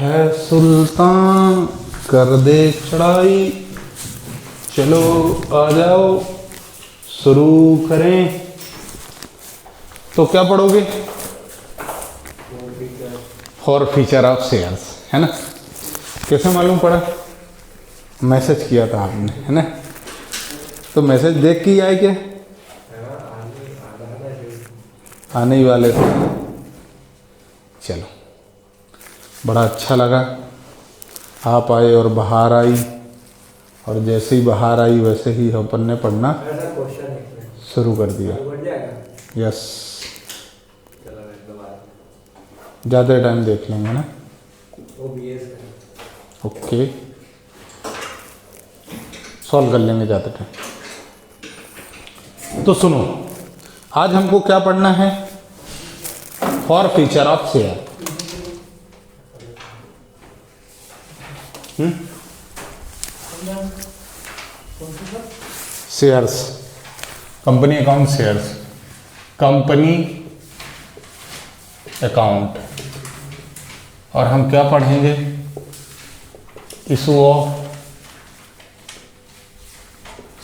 है सुल्तान कर दे चढ़ाई, चलो आ जाओ शुरू करें। तो क्या पढ़ोगे? फॉर फीचर ऑफ शेयर्स, है ना। कैसे मालूम पड़ा? मैसेज किया था आपने, है ना। तो मैसेज देख के ही आए क्या? आने ही वाले थे। चलो, बड़ा अच्छा लगा आप आए और बाहर आई, और जैसे ही बाहर आई वैसे ही अपन ने पढ़ना शुरू कर दिया। यस, ज़्यादा टाइम देख लेंगे ना। ओके, सॉल्व कर लेंगे ज़्यादा टाइम। तो सुनो, आज हमको क्या पढ़ना है? For feature of share. Shares, company account shares, company account. और हम क्या पढ़ेंगे? Issue of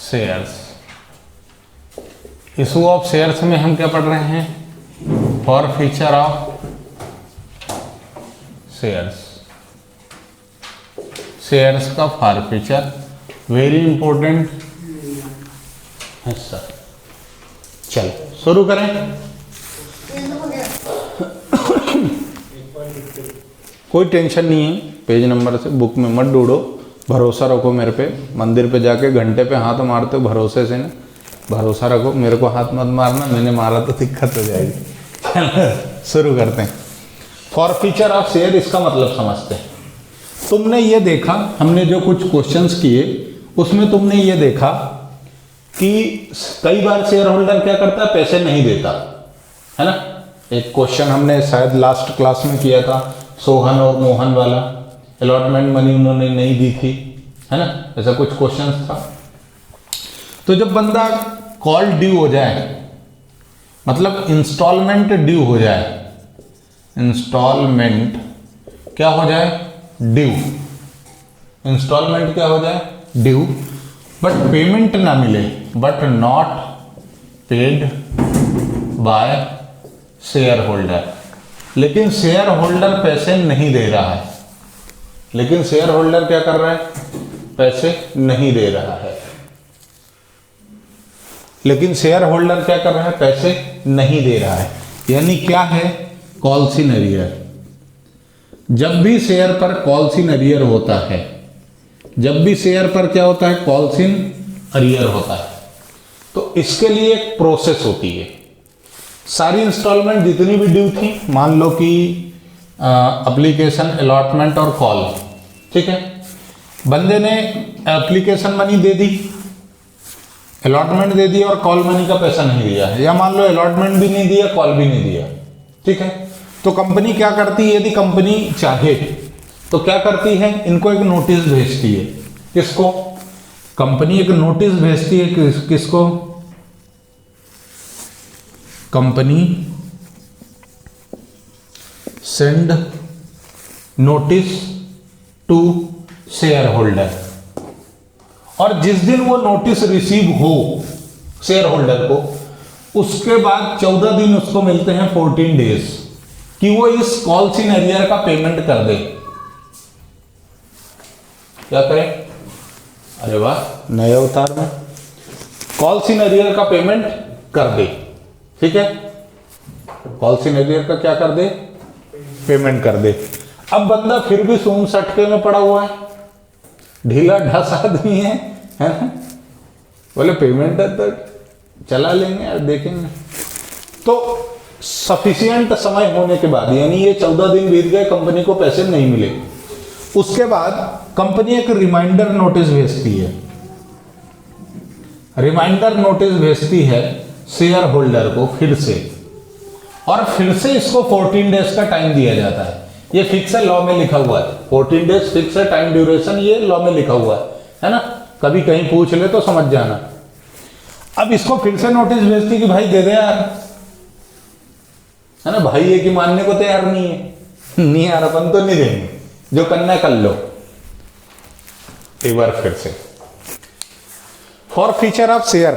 shares. Issue of shares में हम क्या पढ़ रहे हैं? For feature of shares. Shares का फॉर फीचर वेरी इंपॉर्टेंट है सर। चलो शुरू करें। कोई टेंशन नहीं है, पेज नंबर से बुक में मत ढूंढो, भरोसा रखो मेरे पे। मंदिर पे जाके घंटे पे हाथ मारते हो भरोसे से ना, भरोसा रखो। मेरे को हाथ मत मारना, मैंने मारा तो दिक्कत हो जाएगी। शुरू करते हैं। फॉर फीचर ऑफ शेयर, इसका मतलब समझते हैं। तुमने ये देखा, हमने जो कुछ क्वेश्चंस किए उसमें तुमने ये देखा कि कई बार शेयर होल्डर क्या करता है? पैसे नहीं देता, है ना। एक क्वेश्चन हमने शायद लास्ट क्लास में किया था, सोहन और मोहन वाला। अलॉटमेंट मनी उन्होंने नहीं दी थी, है ना। ऐसा कुछ क्वेश्चन था। तो जब बंदा कॉल ड्यू हो जाए, मतलब इंस्टॉलमेंट ड्यू हो जाए, इंस्टॉलमेंट क्या हो जाए? ड्यू। इंस्टॉलमेंट क्या हो जाए? ड्यू। बट पेमेंट ना मिले, but not paid by share holder. लेकिन शेयर होल्डर पैसे नहीं दे रहा है। लेकिन शेयर होल्डर क्या कर रहा है? पैसे नहीं दे रहा है। लेकिन शेयर होल्डर क्या कर रहा है? पैसे नहीं दे रहा है। यानी क्या है? Calls in arrear. जब भी शेयर पर कॉल्स इन अरियर होता है, जब भी शेयर पर क्या होता है? कॉल्स इन अरियर होता है, तो इसके लिए एक प्रोसेस होती है। सारी इंस्टॉलमेंट जितनी भी ड्यू थी, मान लो कि एप्लीकेशन, अलॉटमेंट और कॉल, ठीक है। बंदे ने एप्लीकेशन मनी दे दी, अलॉटमेंट दे दिया और कॉल मनी का पैसा नहीं दिया है, या मान लो अलॉटमेंट भी नहीं दिया, कॉल भी नहीं दिया, ठीक है। तो कंपनी क्या करती है? यदि कंपनी चाहे तो क्या करती है? इनको एक नोटिस भेजती है। किसको? कंपनी एक नोटिस भेजती है। किसको? Company send notice to share holder. और जिस दिन वो नोटिस रिसीव हो शेयर होल्डर को, उसके बाद 14 दिन उसको मिलते हैं, 14 डेज, कि वो इस कॉल्स इन अरियर का पेमेंट कर दे। क्या करें? अरे वाह, नए अवतार में कॉल्स इन अरियर का पेमेंट कर दे, ठीक है। कॉल्स इन अरियर का क्या कर दे? पेमेंट कर दे। अब बंदा फिर भी सून सटके में पड़ा हुआ है, ढीला ढस आदमी है ना। बोले पेमेंट है तो चला लेंगे और देखेंगे। तो सफिशिएंट समय होने के बाद, यानी ये 14 दिन बीत गए, कंपनी को पैसे नहीं मिले, उसके बाद कंपनी एक रिमाइंडर नोटिस भेजती है। रिमाइंडर नोटिस भेजती है शेयर होल्डर को फिर से, और फिर से इसको 14 डेज का टाइम दिया जाता है। ये फिक्स है, लॉ में लिखा हुआ है, 14 डेज फिक्स है टाइम ड्यूरेशन, ये लॉ में लिखा हुआ है ना। कभी कहीं पूछ ले तो समझ जाना। अब इसको फिर से नोटिस भेजती कि भाई दे दे यार, है ना। भाई ये कि मानने को तैयार नहीं है, नहीं यार अपन तो नहीं देंगे, जो करना है कर लो। एक बार फिर से, फॉर फीचर ऑफ शेयर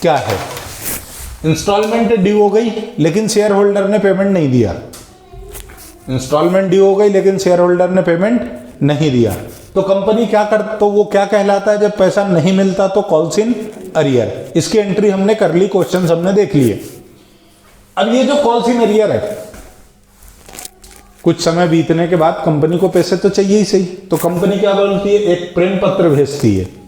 क्या है? इंस्टॉलमेंट ड्यू हो गई लेकिन शेयर होल्डर ने पेमेंट नहीं दिया। इंस्टॉलमेंट ड्यू हो गई लेकिन शेयर होल्डर ने पेमेंट नहीं दिया, तो कंपनी क्या कर, तो वो क्या कहलाता है? जब पैसा नहीं मिलता तो कॉल्स इन अरियर। इसकी एंट्री हमने कर ली, क्वेश्चन हमने देख लिए। अब ये जो कॉल्स इन अरियर है, कुछ समय बीतने के बाद कंपनी को पैसे तो चाहिए ही सही, तो कंपनी क्या बोलती है? एक प्रेम पत्र भेजती है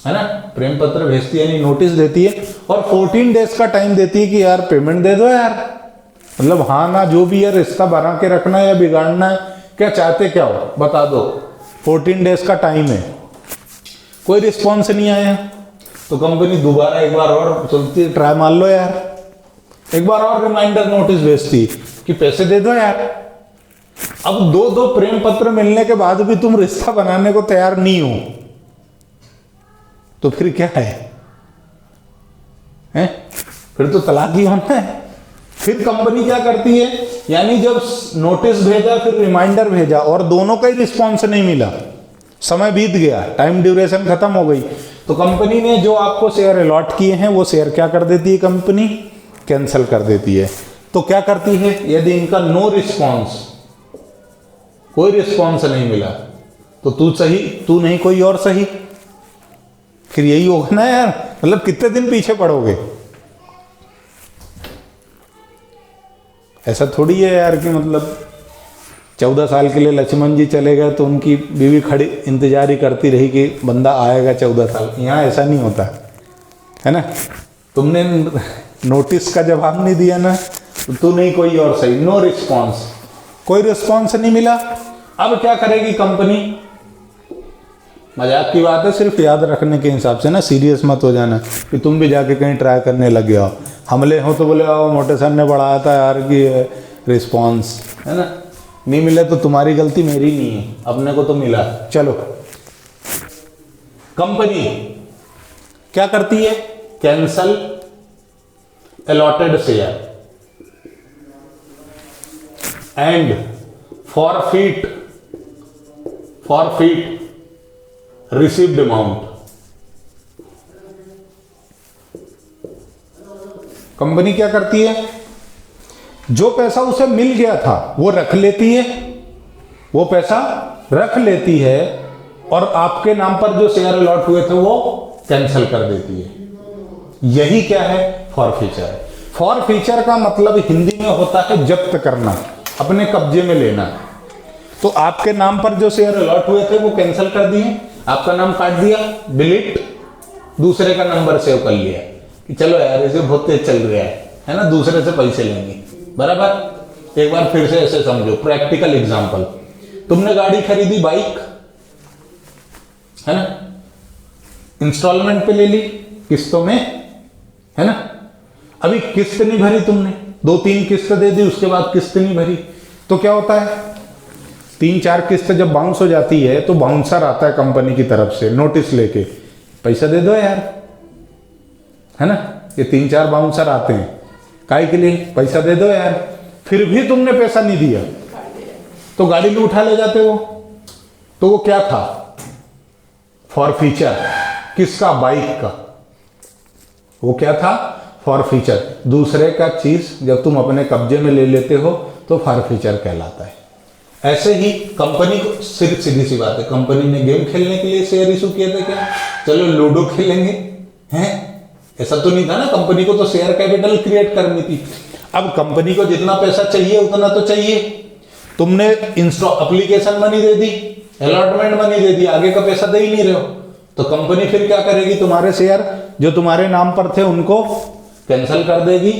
ना, प्रेम पत्र भेजती है, यानी नोटिस देती है, और 14 डेज का टाइम देती है कि यार पेमेंट दे दो यार, मतलब हाँ ना जो भी है, रिश्ता बना के रखना है या बिगाड़ना है, क्या चाहते क्या हो बता दो। 14 डेज का टाइम है, कोई रिस्पॉन्स नहीं आया, तो कंपनी दोबारा एक बार और चलती, ट्राई मार लो यार, एक बार और रिमाइंडर नोटिस भेजती कि पैसे दे दो यार। अब दो प्रेम पत्र मिलने के बाद भी तुम रिश्ता बनाने को तैयार नहीं हो, तो फिर क्या है? फिर तो तलाक ही होना है। फिर कंपनी क्या करती है, यानी जब नोटिस भेजा फिर रिमाइंडर भेजा और दोनों का ही रिस्पॉन्स नहीं मिला, समय बीत गया, टाइम ड्यूरेशन खत्म हो गई, तो कंपनी ने जो आपको शेयर अलॉट किए हैं वो शेयर क्या कर देती है? कंपनी कैंसिल कर देती है। तो क्या करती है? यदि इनका नो रिस्पॉन्स, कोई रिस्पॉन्स नहीं मिला, तो तू सही, तू नहीं कोई और सही, फिर यही होगा ना यार, मतलब कितने दिन पीछे पड़ोगे? ऐसा थोड़ी है यार कि मतलब 14 साल के लिए लक्ष्मण जी चले गए तो उनकी बीवी खड़ी इंतजार ही करती रही कि बंदा आएगा 14 साल। यहाँ ऐसा नहीं होता है ना, तुमने नोटिस का जवाब नहीं दिया ना, तो तू नहीं कोई और सही, नो रिस्पॉन्स, कोई रिस्पॉन्स नहीं मिला। अब क्या करेगी कंपनी? मजाक की बात है, सिर्फ याद रखने के हिसाब से ना, सीरियस मत हो जाना कि तुम भी जाके कहीं ट्राई करने लग गया हो। हमले हो तो बोले आओ मोटे सर ने बढ़ाया था यार कि रिस्पॉन्स, है ना, नहीं मिले तो तुम्हारी गलती, मेरी नहीं है, अपने को तो मिला। चलो, कंपनी क्या करती है? Cancel allotted share and forfeit received amount. Company क्या करती है? जो पैसा उसे मिल गया था वो रख लेती है, वो पैसा रख लेती है, और आपके नाम पर जो शेयर अलॉट हुए थे वो कैंसिल कर देती है। यही क्या है? फॉरफीचर। फॉरफीचर का मतलब हिंदी में होता है जब्त करना, अपने कब्जे में लेना। तो आपके नाम पर जो शेयर अलॉट हुए थे वो कैंसिल कर दिए, आपका नाम काट दिया, डिलीट, दूसरे का नंबर सेव कर लिया कि चलो यार इसे बहुत तेज चल रहा है ना, दूसरे से पैसे लेंगे, बराबर। एक बार फिर से ऐसे समझो, प्रैक्टिकल एग्जांपल, तुमने गाड़ी खरीदी, बाइक, है ना, इंस्टॉलमेंट पे ले ली, किस्तों में, है ना, अभी किस्त नहीं भरी तुमने, 2-3 किस्त दे दी, उसके बाद किस्त नहीं भरी, तो क्या होता है? 3-4 किस्त जब बाउंस हो जाती है तो बाउंसर आता है कंपनी की तरफ से नोटिस लेके, पैसा दे दो यार, है ना, ये 3-4 बाउंसर आते हैं, काहे के लिए? पैसा दे दो यार। फिर भी तुमने पैसा नहीं दिया तो गाड़ी में उठा ले जाते हो, तो वो क्या था? फॉरफीचर। किसका? बाइक का। वो क्या था? फॉरफीचर। दूसरे का चीज जब तुम अपने कब्जे में ले लेते हो तो फॉरफीचर कहलाता है। ऐसे ही कंपनी को, सिर्फ सीधी सी बात है, कंपनी ने गेम खेलने के लिए शेयर इशू किए थे क्या? चलो लूडो खेलेंगे, हैं? ऐसा तो नहीं था ना, कंपनी को तो शेयर कैपिटल क्रिएट करनी थी। अब कंपनी को जितना पैसा चाहिए उतना तो चाहिए, तुमने एप्लीकेशन मनी दे दी, अलॉटमेंट मनी दे दी, आगे का पैसा दे ही नहीं रहे हो, तो कंपनी फिर क्या करेगी? तुम्हारे शेयर जो तुम्हारे नाम पर थे उनको कैंसिल कर देगी,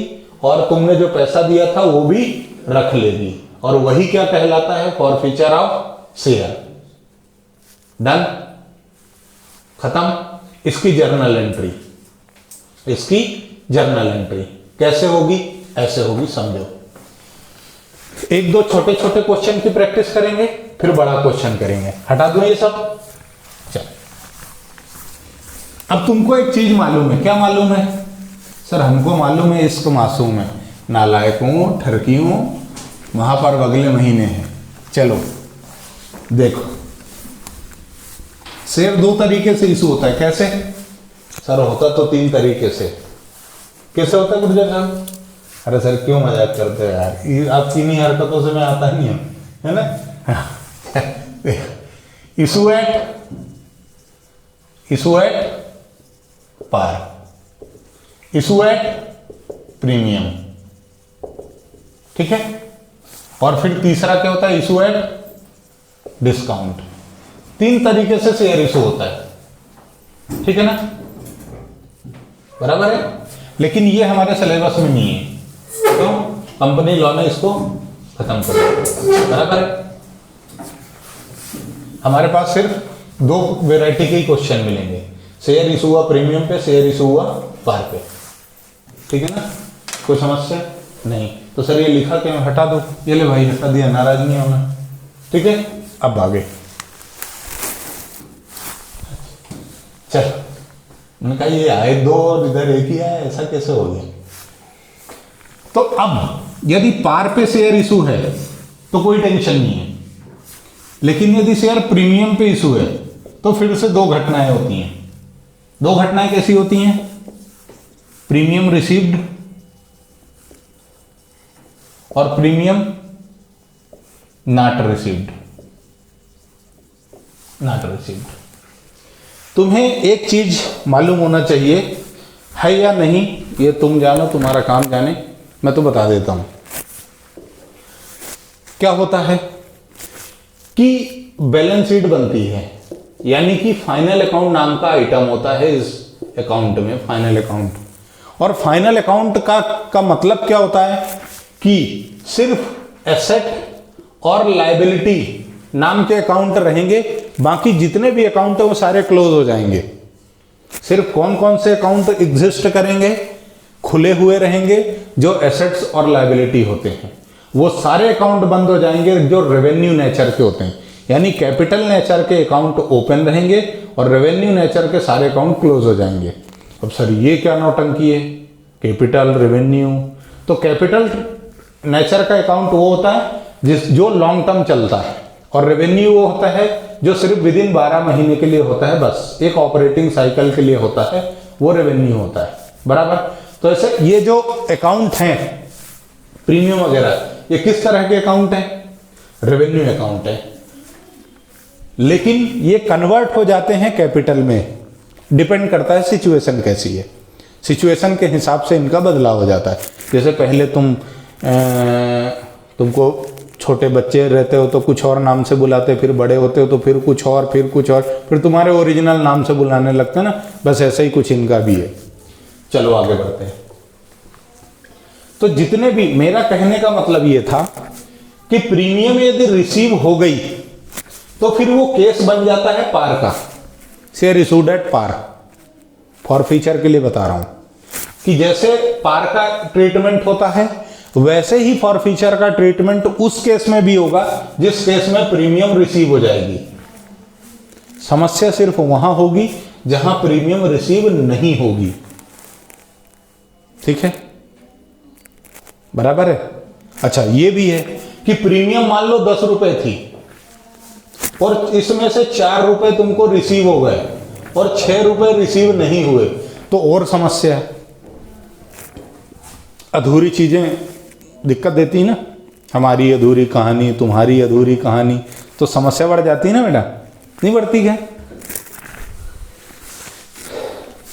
और तुमने जो पैसा दिया था वो भी रख लेगी, और वही क्या कहलाता है? Forfeiture of share. डन, खत्म। इसकी जर्नल एंट्री, इसकी जर्नल एंट्री कैसे होगी? ऐसे होगी, समझो। 1-2 छोटे छोटे क्वेश्चन की प्रैक्टिस करेंगे, फिर बड़ा क्वेश्चन करेंगे। हटा दो ये सब। चल, अब तुमको एक चीज मालूम है। क्या मालूम है? सर हमको मालूम है इश्क मासूम है, नालायकों ठरकियों वहां पर अगले महीने है, चलो देखो, शेयर दो तरीके से इशू होता है। कैसे सर? होता तो तीन तरीके से। कैसे होता है गुर्जर साहब? अरे सर क्यों मजाक करते हो यार, ये आपकी इन्हीं हरकतों से मैं आता नहीं हूं, है ना। Issue at par, issue at premium, ठीक है। और फिर तीसरा क्या होता है? Issue at discount. तीन तरीके से शेयर इशू होता है, ठीक है ना, बराबर है। लेकिन ये हमारे सिलेबस में नहीं है, तो कंपनी लॉ ने इसको खत्म कर दिया, बराबर है। हमारे पास सिर्फ दो वैरायटी के क्वेश्चन मिलेंगे, शेयर इशू हुआ प्रीमियम पे, शेयर इशू हुआ पार पे, ठीक है ना। कोई समस्या नहीं? तो सर ये लिखा कि मैं हटा दो, ये ले भाई हटा दिया, नाराज नहीं होना, ठीक है। अब आगे चल, मैंने कहा ये आए दो और इधर एक ही आया, ऐसा कैसे हो गया? तो अब यदि पार पे शेयर इशू है तो कोई टेंशन नहीं है, लेकिन यदि शेयर प्रीमियम पे इशू है तो फिर से दो घटनाएं होती हैं। दो घटनाएं कैसी होती हैं? प्रीमियम रिसीव्ड और premium not received. Not received. तुम्हें एक चीज मालूम होना चाहिए है या नहीं, ये तुम जानो, तुम्हारा काम जाने, मैं तो बता देता हूं। क्या होता है कि बैलेंस शीट बनती है, यानी कि फाइनल अकाउंट नाम का आइटम होता है इस अकाउंट में, फाइनल अकाउंट। और फाइनल अकाउंट का मतलब क्या होता है कि सिर्फ एसेट और लायबिलिटी नाम के अकाउंट रहेंगे, बाकी जितने भी अकाउंट है वो सारे क्लोज हो जाएंगे। सिर्फ कौन कौन से अकाउंट एग्जिस्ट करेंगे, खुले हुए रहेंगे, जो एसेट्स और लायबिलिटी होते हैं, वो सारे अकाउंट बंद हो जाएंगे जो रेवेन्यू नेचर के होते हैं। यानी कैपिटल नेचर के अकाउंट ओपन रहेंगे और रेवेन्यू नेचर के सारे अकाउंट क्लोज हो जाएंगे। अब सर ये क्या नौटंकी है? कैपिटल रेवेन्यू, तो कैपिटल नेचर का अकाउंट वो होता है जो लॉन्ग टर्म चलता है, और रेवेन्यू वो होता है जो सिर्फ विद इन 12 महीने के लिए होता है, बस एक ऑपरेटिंग साइकिल के लिए होता है, वो रेवेन्यू होता है, बराबर। तो ऐसे ये जो अकाउंट हैं प्रीमियम वगैरह, ये किस तरह के अकाउंट हैं? रेवेन्यू अकाउंट है, लेकिन ये कन्वर्ट हो जाते हैं कैपिटल में। डिपेंड करता है सिचुएशन कैसी है, सिचुएशन के हिसाब से इनका बदलाव हो जाता है। जैसे पहले तुमको छोटे बच्चे रहते हो तो कुछ और नाम से बुलाते, फिर बड़े होते हो तो फिर कुछ और, फिर कुछ और, फिर तुम्हारे ओरिजिनल नाम से बुलाने लगते हैं ना, बस ऐसा ही कुछ इनका भी है। चलो आगे बढ़ते हैं। तो जितने भी, मेरा कहने का मतलब ये था कि प्रीमियम यदि रिसीव हो गई तो फिर वो केस बन जाता है पार का, share issued at par. For future के लिए बता रहा हूं कि जैसे पार का ट्रीटमेंट होता है वैसे ही फॉर फ्यूचर का ट्रीटमेंट उस केस में भी होगा जिस केस में प्रीमियम रिसीव हो जाएगी। समस्या सिर्फ वहां होगी जहां प्रीमियम रिसीव नहीं होगी, ठीक है, बराबर है। अच्छा ये भी है कि प्रीमियम मान लो 10 रुपए थी और इसमें से 4 रुपए तुमको रिसीव हो गए और 6 रुपए रिसीव नहीं हुए, तो और समस्या है। अधूरी चीजें दिक्कत देती है ना, हमारी अधूरी कहानी, तुम्हारी अधूरी कहानी, तो समस्या बढ़ जाती है ना बेटा, नहीं बढ़ती क्या?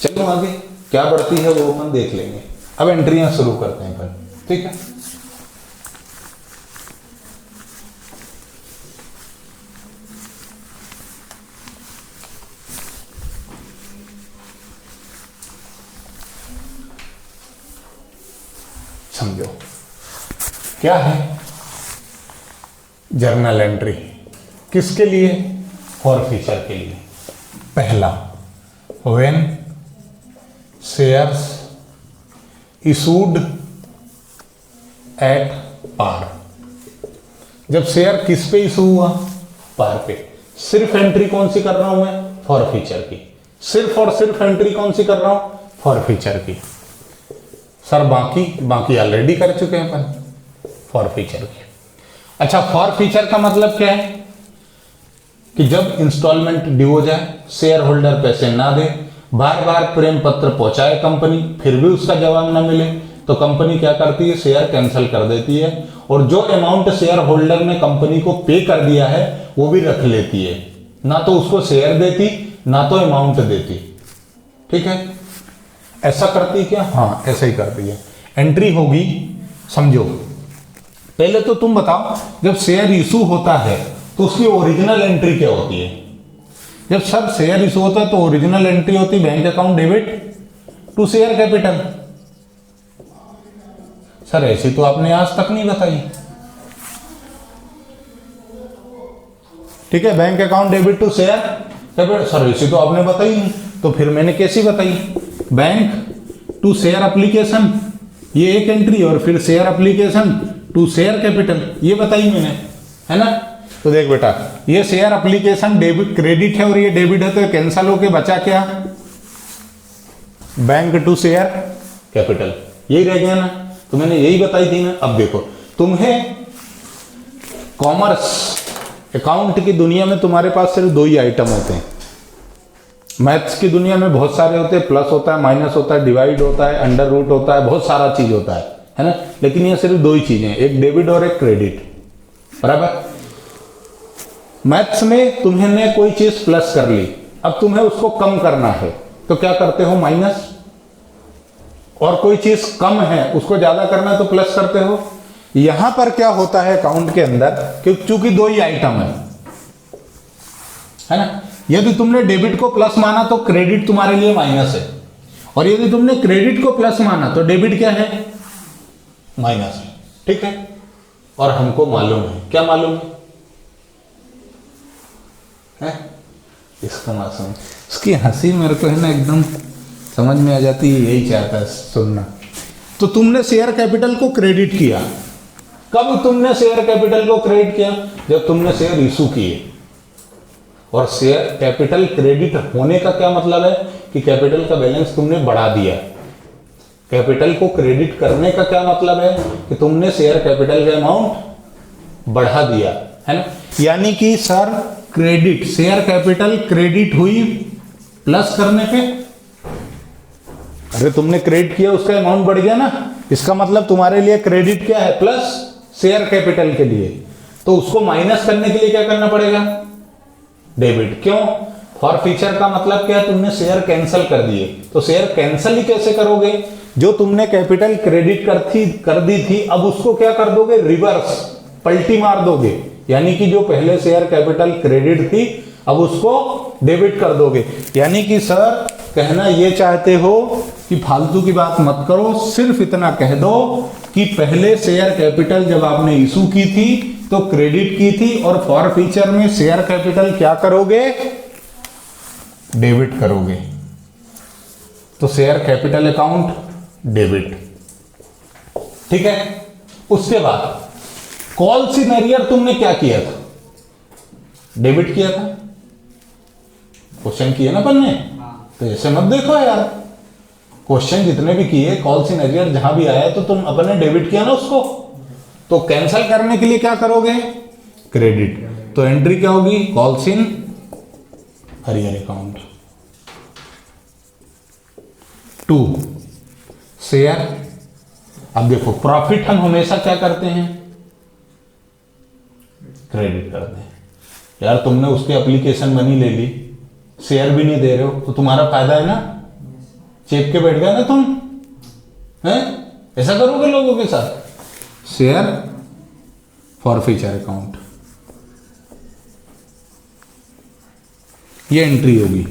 चलो आगे क्या बढ़ती है वो अपन देख लेंगे। अब एंट्रियां शुरू करते हैं अपन, ठीक है। समझो क्या है जर्नल एंट्री, किसके लिए? फॉर फ्यूचर के लिए। पहला, when shares issued at par, जब शेयर किस पे इशू हुआ? पार पे। सिर्फ एंट्री कौन सी कर रहा हूं मैं? फॉर फ्यूचर की। सिर्फ और सिर्फ एंट्री कौन सी कर रहा हूं? फॉर फ्यूचर की। सर बाकी ऑलरेडी कर चुके हैं अपन, फॉर फ्यूचर की। अच्छा, फॉर फीचर का मतलब क्या है कि जब इंस्टॉलमेंट ड्यू हो जाए, शेयर होल्डर पैसे ना दे, बार बार प्रेम पत्र पहुंचाए कंपनी, फिर भी उसका जवाब ना मिले, तो कंपनी क्या करती है, शेयर कैंसिल कर देती है, और जो अमाउंट शेयर होल्डर ने कंपनी को पे कर दिया है वो भी रख लेती है, ना तो उसको शेयर देती ना तो अमाउंट देती। ठीक है, ऐसा करती क्या? हाँ, ऐसा ही करती है। एंट्री होगी, समझो। पहले तो तुम बताओ, जब शेयर इशू होता है तो उसकी ओरिजिनल एंट्री क्या होती है? जब सब शेयर इशू होता है तो ओरिजिनल एंट्री होती है bank account debit to share capital. Sir ऐसी तो आपने आज तक नहीं बताई। ठीक है, bank account debit to share capital, sir ऐसी तो आपने बताई नहीं, तो फिर मैंने कैसी बताई? बैंक टू शेयर एप्लीकेशन, ये एक एंट्री, और फिर share application to share capital, ये बताई मैंने, है ना? तो देख बेटा, ये शेयर एप्लीकेशन डेबिट क्रेडिट है और ये डेबिट है, तो कैंसिल होके बचा क्या? बैंक टू शेयर कैपिटल, यही रह गया ना। तो मैंने यही बताई थी ना। अब देखो, तुम्हें कॉमर्स अकाउंट की दुनिया में तुम्हारे पास सिर्फ दो ही आइटम होते हैं। मैथ्स की दुनिया में बहुत सारे होते हैं, प्लस होता है, माइनस होता है, डिवाइड होता है, अंडर रूट होता है, बहुत सारा चीज होता है ना? लेकिन ये सिर्फ दो ही चीजें हैं, एक डेबिट और एक क्रेडिट, बराबर। मैथ्स में तुमने कोई चीज प्लस कर ली, अब तुम्हें उसको कम करना है, तो क्या करते हो? माइनस। और कोई चीज कम है, उसको ज्यादा करना है तो प्लस करते हो। यहां पर क्या होता है अकाउंट के अंदर, क्योंकि चूंकि दो ही आइटम है ना? यदि तुमने डेबिट को प्लस माना तो क्रेडिट तुम्हारे लिए माइनस है, और यदि तुमने क्रेडिट को प्लस माना तो डेबिट क्या है? माइनस है। ठीक है, और हमको मालूम है, क्या मालूम है? इसका मासूम, इसकी हंसी मेरे को है ना एकदम समझ में आ जाती है, यही चाहता है सुनना। तो तुमने शेयर कैपिटल को क्रेडिट किया, कब तुमने शेयर कैपिटल को क्रेडिट किया? जब तुमने शेयर इशू किए। और शेयर कैपिटल क्रेडिट होने का क्या मतलब है कि कैपिटल का बैलेंस तुमने बढ़ा दिया। कैपिटल को क्रेडिट करने का क्या मतलब है कि तुमने शेयर कैपिटल का अमाउंट बढ़ा दिया, है ना? यानी कि sir credit, share capital credit हुई प्लस करने पे, अरे तुमने क्रेडिट किया, उसका अमाउंट बढ़ गया ना, इसका मतलब तुम्हारे लिए क्रेडिट क्या है? प्लस शेयर कैपिटल के लिए। तो उसको माइनस करने के लिए क्या करना पड़ेगा? डेबिट। क्यों? फॉर फीचर का मतलब क्या है? तुमने शेयर कैंसिल कर दिए, तो शेयर कैंसिल ही कैसे करोगे? जो तुमने कैपिटल क्रेडिट कर दी थी, अब उसको क्या कर दोगे? रिवर्स, पलटी मार दोगे। यानी कि जो पहले शेयर कैपिटल क्रेडिट थी, अब उसको डेबिट कर दोगे। यानी कि सर कहना ये चाहते हो कि फालतू की बात मत करो, सिर्फ इतना कह दो कि पहले शेयर कैपिटल जब आपने इशू की थी तो क्रेडिट की थी, और फॉर फीचर में शेयर कैपिटल क्या करोगे? डेबिट करोगे। तो शेयर कैपिटल अकाउंट डेबिट। ठीक है, उसके बाद कॉल सिनेरियर तुमने क्या किया था? डेबिट किया था। क्वेश्चन किए ना अपन ने, तो ऐसे मत देखो यार, क्वेश्चन जितने भी किए, कॉल सिनेरियर जहां भी आया तो तुम अपन ने डेबिट किया ना उसको, तो कैंसिल करने के लिए क्या करोगे? क्रेडिट। तो एंट्री क्या होगी? कॉल सिन हरियर अकाउंट टू शेयर। अब देखो, प्रॉफिट हम हमेशा क्या करते हैं? क्रेडिट करते हैं। यार तुमने उसकी एप्लीकेशन मनी ले ली, शेयर भी नहीं दे रहे हो, तो तुम्हारा फायदा है ना, चेप के बैठ गए ना तुम, हैं? ऐसा करोगे लोगों के साथ? शेयर फॉर फीचर अकाउंट, ये एंट्री होगी।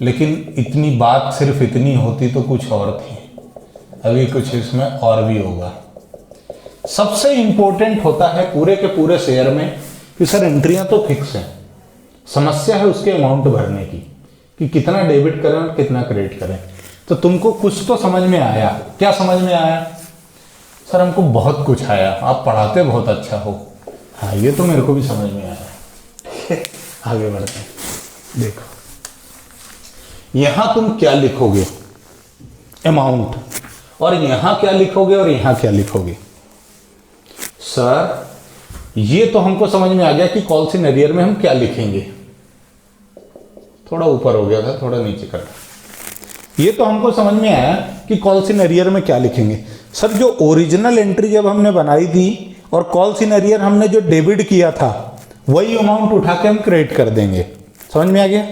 लेकिन इतनी बात सिर्फ इतनी होती तो कुछ और थी, अभी कुछ इसमें और भी होगा। सबसे इंपॉर्टेंट होता है पूरे के पूरे शेयर में कि सर एंट्रियां तो फिक्स हैं, समस्या है उसके अमाउंट भरने की, कि कितना डेबिट करें और कितना क्रेडिट करें। तो तुमको कुछ तो समझ में आया। क्या समझ में आया? सर हमको बहुत कुछ आया, आप पढ़ाते बहुत अच्छा हो। हाँ, ये तो मेरे को भी समझ में आया। आगे बढ़ते हैं। देखो यहां तुम क्या लिखोगे? अमाउंट। और यहां क्या लिखोगे और यहां क्या लिखोगे? सर ये तो हमको समझ में आ गया कि कॉल इन एरियर में हम क्या लिखेंगे। थोड़ा ऊपर हो गया था, थोड़ा नीचे कर। ये तो हमको समझ में आया कि कॉल इन एरियर में क्या लिखेंगे। सर जो ओरिजिनल एंट्री जब हमने बनाई थी और कॉल इन एरियर हमने जो डेबिट किया था वही अमाउंट उठा के हम क्रेडिट कर देंगे। समझ में आ गया?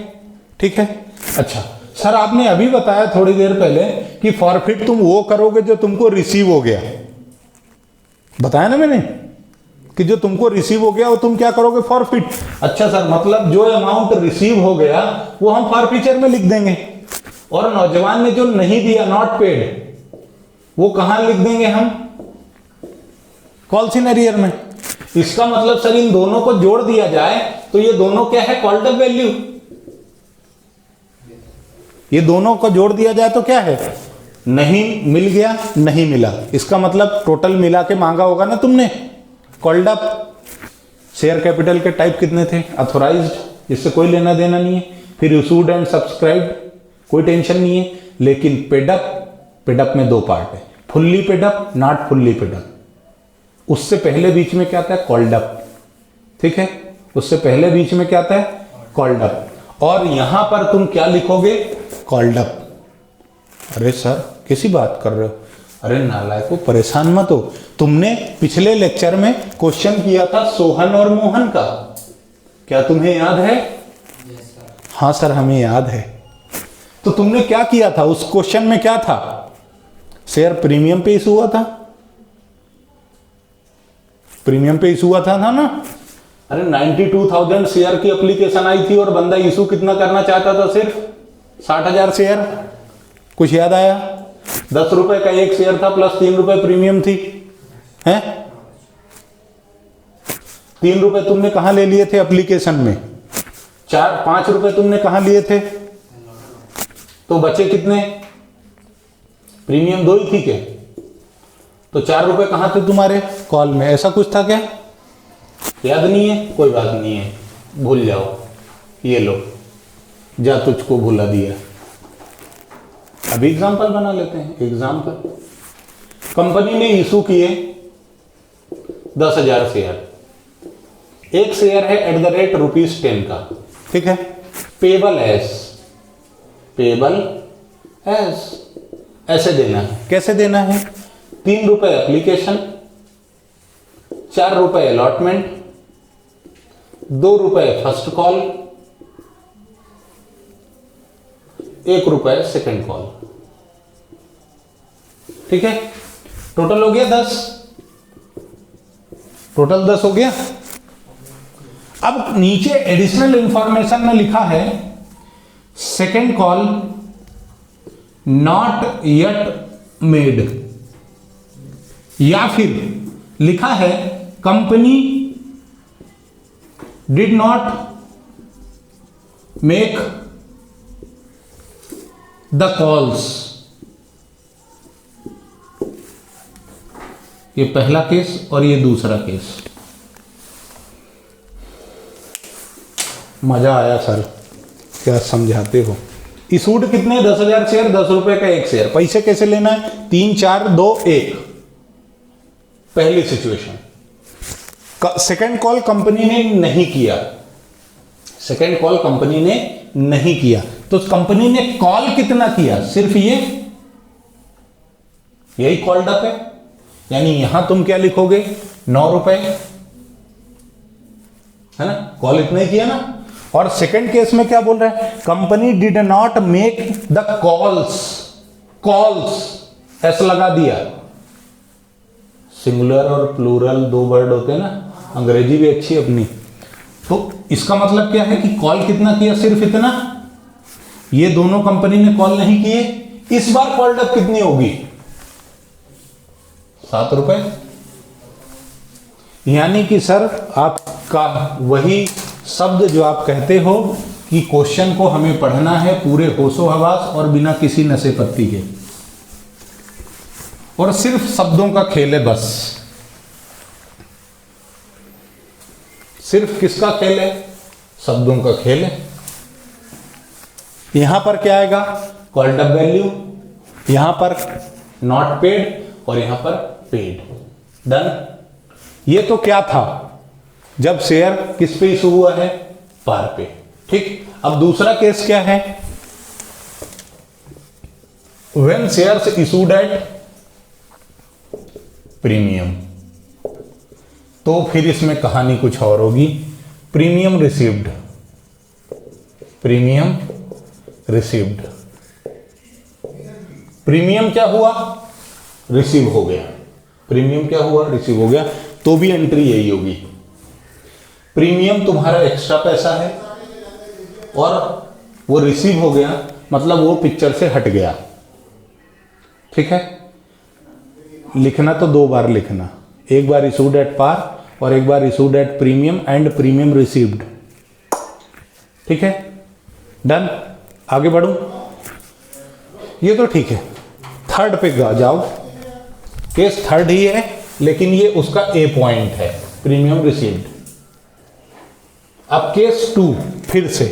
ठीक है। अच्छा सर आपने अभी बताया थोड़ी देर पहले कि फॉरफिट तुम वो करोगे जो तुमको रिसीव हो गया। बताया ना मैंने कि जो तुमको रिसीव हो गया वो तुम क्या करोगे? फॉरफिट। अच्छा सर मतलब जो अमाउंट रिसीव हो गया वो हम फॉरफीचर में लिख देंगे, और नौजवान ने जो नहीं दिया नॉट पेड वो कहां लिख देंगे हम? कॉल इन एरियर में। इसका मतलब सर इन दोनों को जोड़ दिया जाए तो ये दोनों क्या है? Called up value. ये दोनों को जोड़ दिया जाए तो क्या है? नहीं मिल गया, नहीं मिला। इसका मतलब टोटल मिला के मांगा होगा ना तुमने। कॉल्ड अप शेयर कैपिटल के टाइप कितने थे? अथोराइज्ड, जिससे कोई लेना देना नहीं है। फिर इशूड एंड सब्सक्राइब्ड, कोई टेंशन नहीं है। लेकिन पेडअप, पेडअप में दो पार्ट है, fully paid up, not fully paid up. उससे पहले बीच में क्या आता है? Called up. ठीक है, उससे पहले बीच में क्या आता है? Called up. और यहां पर तुम क्या लिखोगे? Called up. अरे सर कैसी बात कर रहे हो? अरे नालायको परेशान मत हो। तुमने पिछले लेक्चर में क्वेश्चन किया था सोहन और मोहन का, क्या तुम्हें याद है? हाँ सर हमें याद है। तो तुमने क्या किया था उस क्वेश्चन में? क्या था? शेयर प्रीमियम पे इशू हुआ था, प्रीमियम पे इशू हुआ था ना? अरे 92,000 शेयर की एप्लीकेशन आई थी और बंदा इशू कितना करना चाहता था? सिर्फ 60,000 शेयर। कुछ याद आया? 10 रुपए का एक शेयर था प्लस 3 रुपए प्रीमियम थी, हैं? 3 रुपए तुमने कहां ले लिए थे एप्लीकेशन में? 5 रुपए तुमने कहां लिए थे? तो बचे कितने? प्रीमियम 2 ही थी क्या? तो 4 रुपए कहां थे तुम्हारे? कॉल में। ऐसा कुछ था क्या? याद नहीं है? कोई बात नहीं है, भूल जाओ। ये लो, जा तुझको भुला दिया। अभी एग्जाम्पल बना लेते हैं। एग्जाम्पल, कंपनी ने इशू किए 10,000 शेयर। एक शेयर है @10 का, ठीक है? पेबल एस, पेबल एस ऐसे देना है। कैसे देना है? 3 रुपए एप्लीकेशन, 4 रुपए अलॉटमेंट, 2 रुपए फर्स्ट कॉल, 1 रुपए सेकंड कॉल। ठीक है, टोटल हो गया 10। टोटल 10 हो गया। अब नीचे एडिशनल इंफॉर्मेशन में लिखा है second call not yet made, या फिर लिखा है company did not make the calls. ये पहला केस और ये दूसरा केस। मजा आया सर, क्या समझाते हो? इशूड कितने? 10,000 शेयर, 10 रुपए का एक शेयर। पैसे कैसे लेना है? 3 4 2 1। पहली सिचुएशन। सेकंड कॉल कंपनी ने नहीं किया, सेकंड कॉल कंपनी ने नहीं किया, तो कंपनी ने कॉल कितना किया? सिर्फ ये, यही कॉल्ड अप है। यानी यहां तुम क्या लिखोगे? 9 रुपए, है ना? कॉल इतना ही किया ना। और सेकंड केस में क्या बोल रहा है? Company did not make the calls. Calls ऐसा लगा दिया। सिंगुलर और प्लूरल 2 वर्ड होते हैं ना, अंग्रेजी भी अच्छी अपनी। तो इसका मतलब क्या है कि कॉल कितना किया? सिर्फ इतना। ये दोनों कंपनी ने कॉल नहीं किए। इस बार कॉल्ड अप कितनी होगी? 7 रुपए। यानी कि सर आपका वही शब्द जो आप कहते हो कि क्वेश्चन को हमें पढ़ना है पूरे होशो हवास और बिना किसी नशे पत्ती के, और सिर्फ शब्दों का खेल है बस। सिर्फ किसका खेल है? शब्दों का खेल है। यहां पर क्या आएगा? कॉल्ड अप वैल्यू, यहां पर नॉट पेड और यहां पर पेड। डन। ये तो क्या था? जब शेयर किस पे इशू हुआ है, पार पे। ठीक, अब दूसरा केस क्या है, when shares issued at premium, तो फिर इसमें कहानी कुछ और होगी। Premium received, premium received, premium क्या हुआ, रिसीव हो गया, प्रीमियम क्या हुआ, रिसीव हो गया, तो भी एंट्री यही होगी। प्रीमियम तुम्हारा एक्स्ट्रा पैसा है और वो रिसीव हो गया, मतलब वो पिक्चर से हट गया। ठीक है, लिखना तो दो बार लिखना, एक बार इशूड एट पार और एक बार issued at premium and premium received. ठीक है, डन। आगे बढ़ूं, ये तो ठीक है। थर्ड पे जाओ, केस थर्ड ही है लेकिन ये उसका ए पॉइंट है, प्रीमियम रिसीव्ड। अब केस टू फिर से,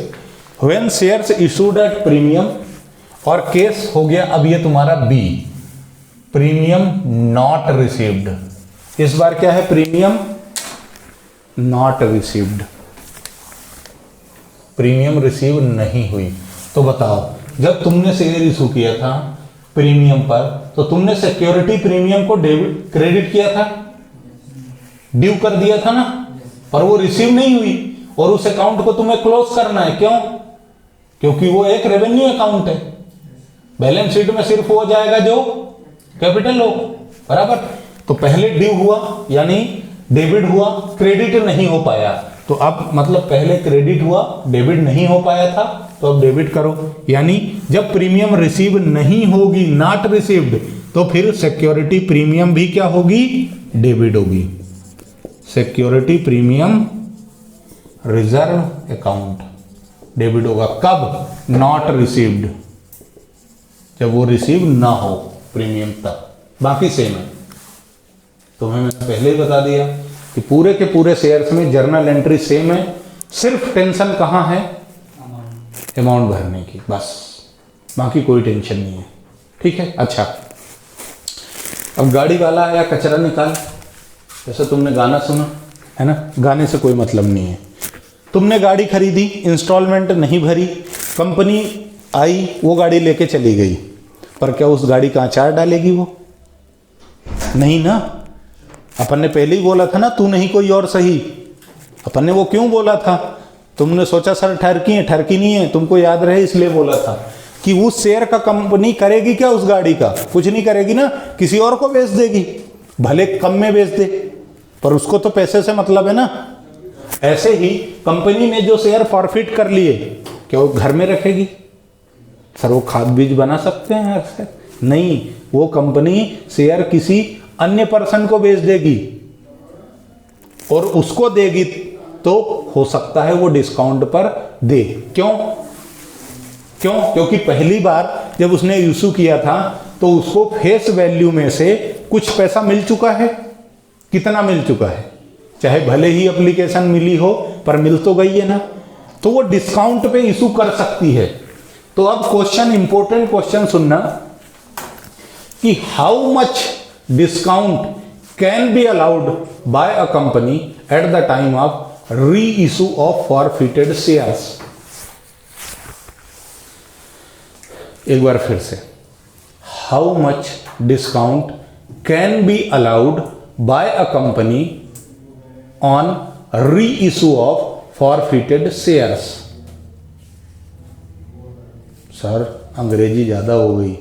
when shares issued at premium, और केस हो गया अब ये तुम्हारा बी, प्रीमियम नॉट रिसीव्ड। इस बार क्या है, premium not received, premium receive नहीं हुई। तो बताओ, जब तुमने शेयर इशू किया था प्रीमियम पर, तो तुमने सिक्योरिटी प्रीमियम को डेबिट क्रेडिट किया था, ड्यू कर दिया था ना, पर वो रिसीव नहीं हुई और उस अकाउंट को तुम्हें क्लोज करना है। क्यों? क्योंकि वो एक रेवेन्यू अकाउंट है, बैलेंस शीट में सिर्फ वो जाएगा जो कैपिटल हो, बराबर। तो पहले ड्यू हुआ यानी डेबिट हुआ, क्रेडिट नहीं हो पाया, तो अब मतलब पहले क्रेडिट हुआ, डेबिट नहीं हो पाया था, तो अब डेबिट करो। यानी जब प्रीमियम रिसीव नहीं होगी, नॉट रिसीव्ड, तो फिर सिक्योरिटी प्रीमियम भी क्या होगी, डेबिट होगी। Security premium reserve account debit होगा। कब? नॉट रिसीव्ड, जब वो रिसीव ना हो प्रीमियम तब। बाकी सेम है, तुम्हें मैंने पहले ही बता दिया कि पूरे के पूरे शेयर्स में जर्नल एंट्री सेम है, सिर्फ टेंशन कहाँ है, अमाउंट भरने की, बस, बाकी कोई टेंशन नहीं है। ठीक है, अच्छा। अब गाड़ी वाला आया, कचरा निकाल, जैसे तुमने गाना सुना है ना, गाने से कोई मतलब नहीं है। तुमने गाड़ी खरीदी, इंस्टॉलमेंट नहीं भरी, कंपनी आई, वो गाड़ी लेके चली गई, पर क्या उस गाड़ी का अचार डालेगी वो? नहीं ना। अपन ने पहले ही बोला था ना, तू नहीं कोई और सही। अपन ने वो क्यों बोला था? तुमने सोचा सर ठरकी है, ठरकी नहीं है, तुमको याद रहे इसलिए बोला था कि उस शेयर का कंपनी करेगी क्या, उस गाड़ी का कुछ नहीं करेगी ना, किसी और को बेच देगी, भले कम में बेच दे, पर उसको तो पैसे से मतलब है ना। ऐसे ही कंपनी ने जो शेयर फॉरफिट कर लिए, क्या वो घर में रखेगी? सर वो खाद बीज बना सकते हैं ऐसे? नहीं, वो कंपनी शेयर किसी अन्य पर्सन को बेच देगी और उसको देगी, तो हो सकता है वो डिस्काउंट पर दे। क्यों? क्योंकि पहली बार जब उसने इशू किया था तो उसको फेस वैल्यू में से कुछ पैसा मिल चुका है। कितना मिल चुका है? चाहे भले ही एप्लीकेशन मिली हो, पर मिल तो गई है ना, तो वो डिस्काउंट पे इशू कर सकती है। तो अब क्वेश्चन, इंपॉर्टेंट क्वेश्चन सुनना कि how much discount can be allowed by a company at the time of reissue of forfeited shares. एक बार फिर से, how much discount can be allowed by a company on reissue of forfeited shares. Sir अंग्रेजी ज्यादा हो गई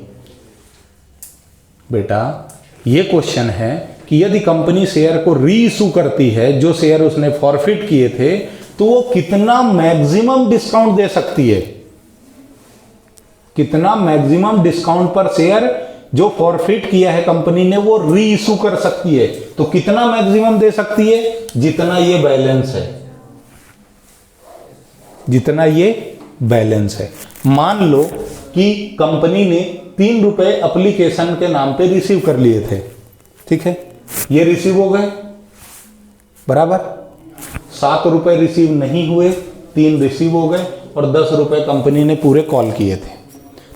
बेटा। ये question है कि यदि कंपनी शेयर को रीइशू करती है, जो शेयर उसने फॉरफिट किए थे, तो वो कितना मैक्सिमम डिस्काउंट दे सकती है? कितना मैक्सिमम डिस्काउंट पर शेयर जो फॉरफिट किया है कंपनी ने, वो रीइशू कर सकती है? तो कितना मैक्सिमम दे सकती है? जितना ये बैलेंस है, जितना ये बैलेंस है। मान लो कि कंपनी ने 3 रुपए एप्लीकेशन के नाम पे रिसीव कर लिए थे, ठीक है, ये रिसीव हो गए, बराबर। 7 रुपए रिसीव नहीं हुए, 3 रिसीव हो गए और 10 रुपए कंपनी ने पूरे कॉल किए थे।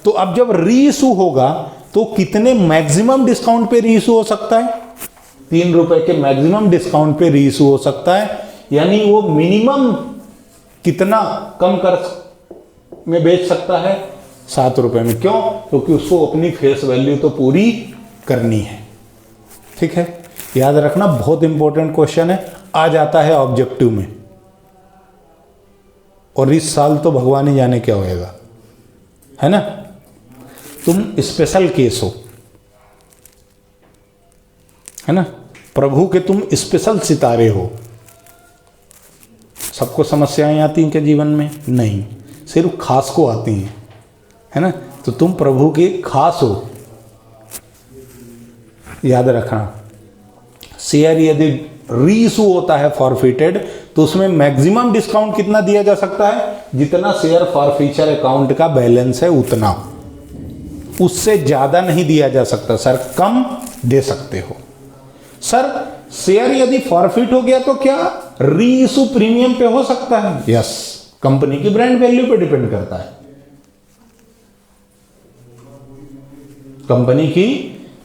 तो अब जब रीइशू होगा तो कितने मैक्सिमम डिस्काउंट पे रीइशू हो सकता है? 3 रुपए के मैक्सिमम डिस्काउंट पे रीइशू हो सकता है। यानी वो मिनिमम कितना कम कर में बेच सकता है, 7 रुपए में। क्यों? क्योंकि उसको अपनी फेस वैल्यू तो पूरी करनी है। ठीक है, याद रखना, बहुत इंपॉर्टेंट क्वेश्चन है, आ जाता है ऑब्जेक्टिव में, और इस साल तो भगवान ही जाने क्या होएगा, है ना। तुम स्पेशल केस हो, है ना, प्रभु के तुम स्पेशल सितारे हो। सबको समस्याएं आती हैं क्या जीवन में? नहीं, सिर्फ खास को आती हैं, है ना। तो तुम प्रभु के खास हो, याद रखना। शेयर यदि रीइशू होता है फॉरफिटेड, तो उसमें मैक्सिमम डिस्काउंट कितना दिया जा सकता है? जितना शेयर फॉरफीचर अकाउंट का बैलेंस है उतना, उससे ज्यादा नहीं दिया जा सकता। सर कम दे सकते हो। सर शेयर यदि फॉरफिट हो गया तो क्या रीइशू प्रीमियम पे हो सकता है? यस, कंपनी की ब्रांड वैल्यू पे डिपेंड करता है। कंपनी की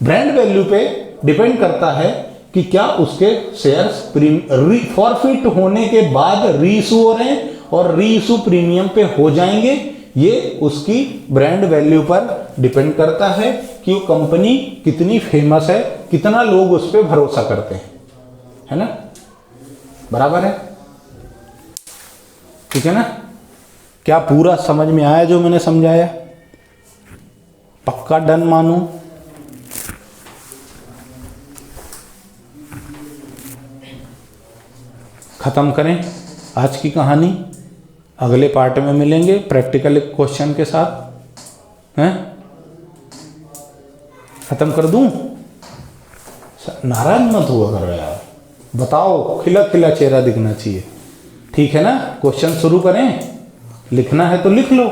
ब्रांड वैल्यू पे डिपेंड करता है कि क्या उसके शेयर्स फॉरफिट होने के बाद रीइशू हो रहे हैं और रीइशू प्रीमियम पे हो जाएंगे। ये उसकी ब्रांड वैल्यू पर डिपेंड करता है कि वो कंपनी कितनी फेमस है, कितना लोग उस पर भरोसा करते हैं, है ना। बराबर है, ठीक है ना। क्या पूरा समझ में आया जो मैंने समझाया? पक्का डन मानूं? खत्म करें आज की कहानी, अगले पार्ट में मिलेंगे प्रैक्टिकल क्वेश्चन के साथ, हैं? खत्म कर दूं? नाराज मत हुआ करो यार, बताओ, खिला खिला चेहरा दिखना चाहिए, ठीक है ना। क्वेश्चन शुरू करें, लिखना है तो लिख लो।